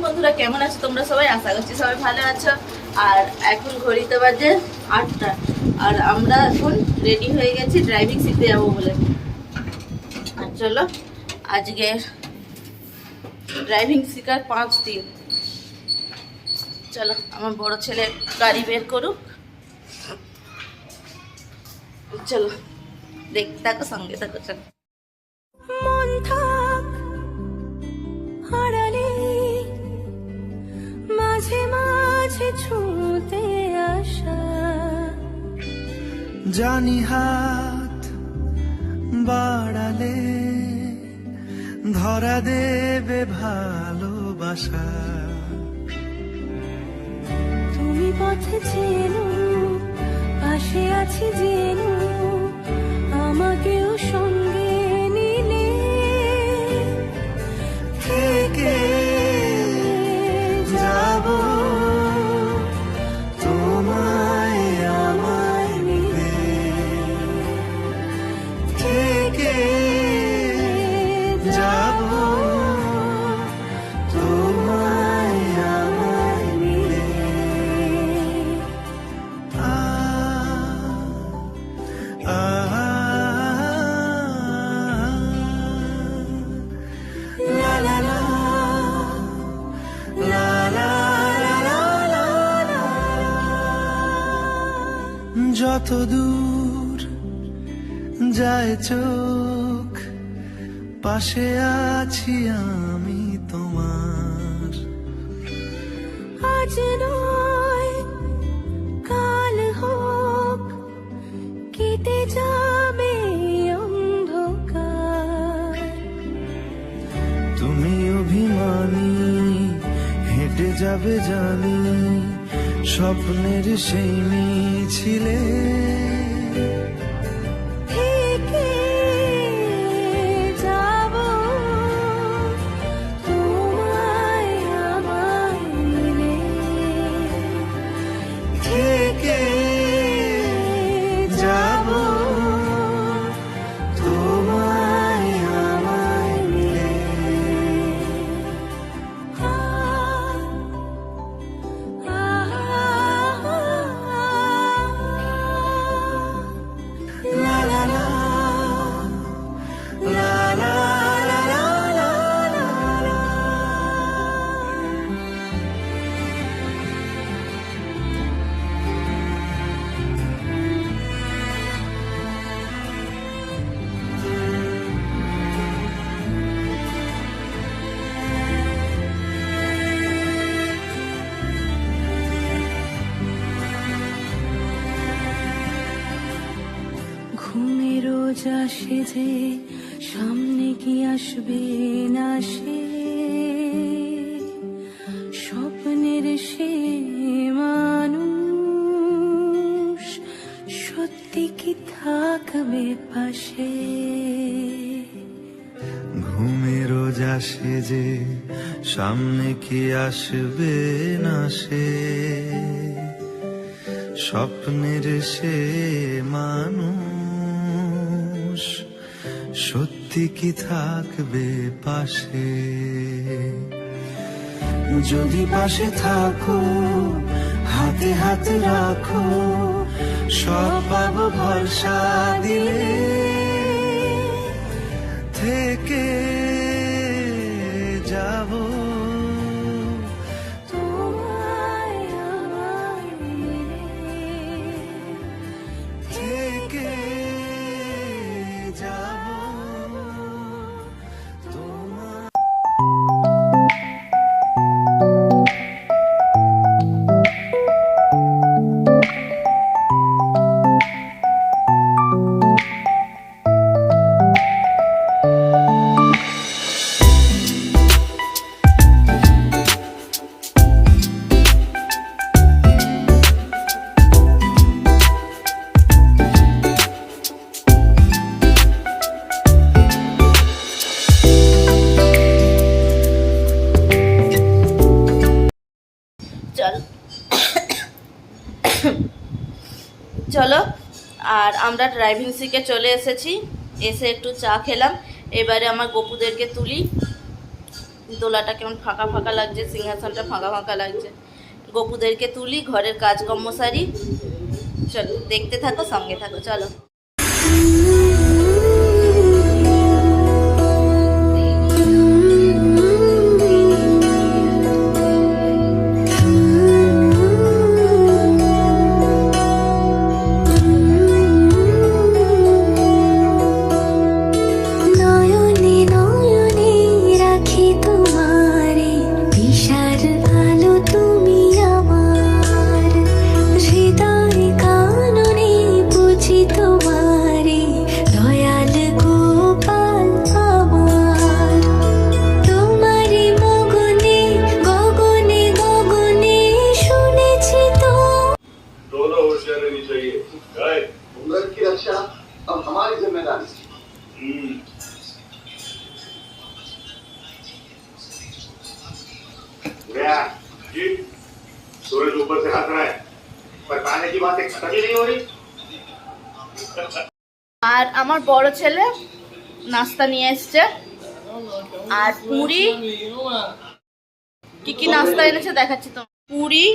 বন্ধুরা, কেমন আছো তোমরা সবাই? আশা করছি সবাই ভালো আছো। আর এখন ঘড়িতে বাজে 8টা, আর আমরা এখন রেডি হয়ে গেছি ড্রাইভিং শিখতে যাবো বলে। আর চলো, আজকে ড্রাইভিং শেখার 5 দিন। চলো, আমার বড় ছেলে গাড়ি বের করুক। চলো দেখতে থাকো, সঙ্গে থাকো। চলো, মন থাক হারালে মাঝে মাঝে ছুঁতে আসা, জানি হাত বাড়ালে ধরা দেবে ভালোবাসা। তুমি পথে চেনো, পাশে আছি জেনো, আমাকেও সঙ্গে নিলে থেকে যাব তোমায় আমায় মিলে, থেকে যাব তোমায় আমায় মিলে। La la la, la la la la la la। যত দূর যায় চোখ, পাশে আছি আমি তোমার। আজ নয় কাল হোক, কেটে যাবে অন্ধকার। তুমি অভিমানী হেঁটে যাবে জানি, স্বপ্নের সেই মিছিলে থেকে যাব তোমায় আমায় মিলে, থেকে যাব তোমায় আমায় মিলে। La la la, la la la la la la la। ঘুমে রোজ আসে যে, সামনে কি আসবে না সে, স্বপ্নের সে মানুষ সত্যি কি থাকবে পাশে। ঘুমে রোজ আসে যে, সামনে কি আসবে না সে, স্বপ্নের সে মানুষ সত্যি কি থাকবে পাশে। যদি পাশে থাকো, হাতে হাত রাখো, সব পাবো ভরসা দিলে, থেকে যাব তোমায় আমায় মিলে, থেকে যাব তোমার। চলো, আর আমরা ড্রাইভিং শিখে চলে এসেছি। এসে একটু চা খেলাম। এবারে আমার গপুদেরকে তুলি। দোলাটা কেমন ফাঁকা ফাঁকা লাগছে, সিংহাসনটা ফাঁকা ফাঁকা লাগছে। গপুদেরকে তুলি, ঘরের কাজকর্ম সারি। চলো দেখতে থাকো, সঙ্গে থাকো, চলো। নয়নে নয়নে রাখি তোমারে, দিশার আলো তুমি আমার, হৃদয় কাননে বুঝি তোমারে, দয়াল গোপাল আমার। তোমারি মগনে গগনে গগনে শুনেছি তো। दोनों होशियार रहनी चाहिए। गाय मुगल की रक्षा अब हमारी जिम्मेदारी है। गया जी, सूरज ऊपर से हंस रहा है, पर खाने की बातें खत्म ही नहीं हो रही। আর আমার বড় ছেলে নাস্তা নিয়ে এসছে, আর পুরি। কি কি নাস্তা এনেছে দেখাচ্ছি তো। পুরি,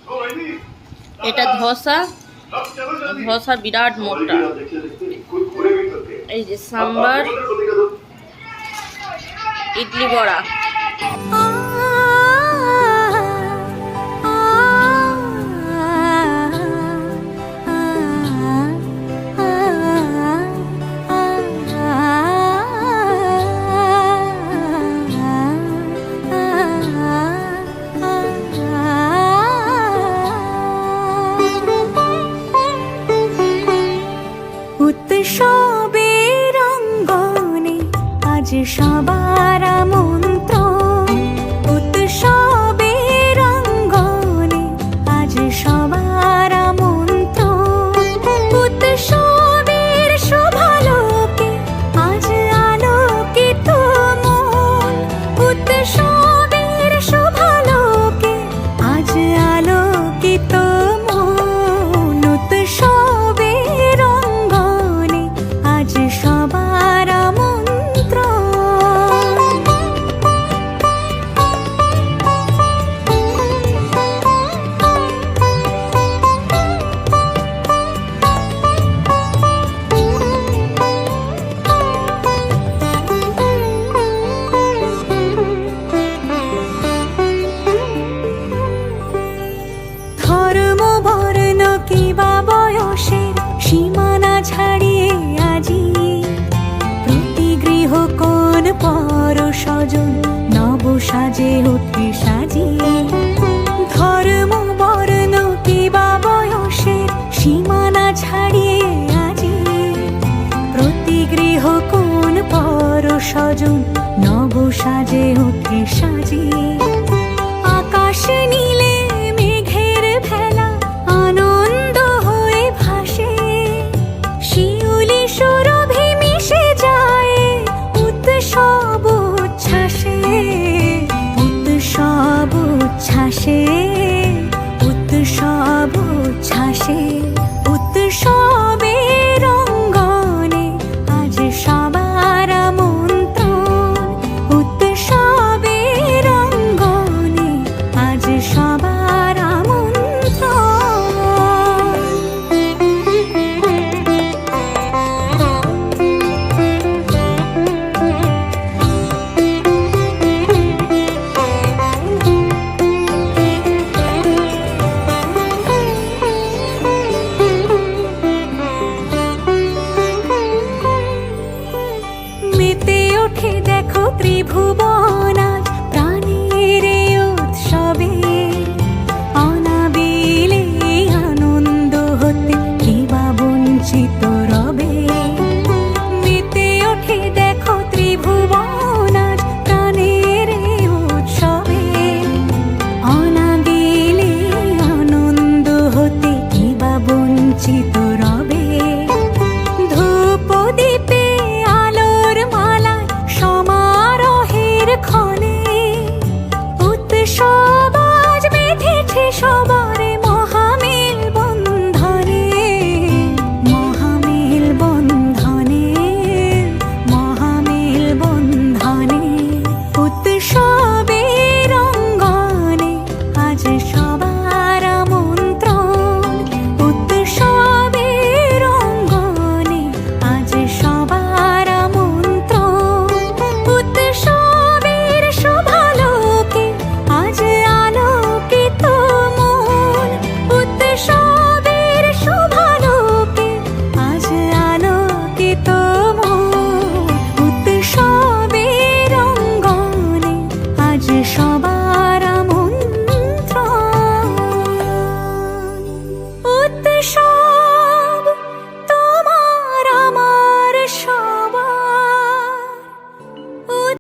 ओ भाई, এটা ধোসা। अब चलो जल्दी। ধোসা বিরাট মোটা। देखिए देखिए, कोई पूरे भी करते हैं। এই যে সাম্বার, ইডলি বড়া। উৎসবের অঙ্গনে আজ সবার আমন্ত্রণ, উৎসবের অঙ্গনে আজ সবার আমন্ত্রণ, উৎসবের শোভালোকে আজ আলোকিত মন, উৎসবের শোভালোকে আজ আলোকিত মন, উৎসবের অঙ্গনে আজ সবার আমন্ত্রণ। ধর্ম বর্ণ কিবা বয়সের সীমানা ছাড়িয়ে আজি, প্রতি গৃহ কোন পর স্বজন নব সাজে ওঠে সাজি। ধর্ম বর্ণ কিবা বয়সের সীমানা ছাড়িয়ে আজি, প্রতি গৃহ কোন পর স্বজন নব সাজে ওঠে সাজি। আকাশ নীলে মেঘের ভেলা আনন্দ হয়ে ভাসে, শিউলি সুরভি মিশে যায় উৎসব উচ্ছ্বাসে, উৎসব উচ্ছ্বাসে, উৎসব উচ্ছ্বাসে। উৎসবের অঙ্গনে আজ সবার আমন্ত্রণ, উৎসবের অঙ্গনে আজ সবার আমন্ত্রণ। মেতে ওঠে দেখো ত্রিভুবনা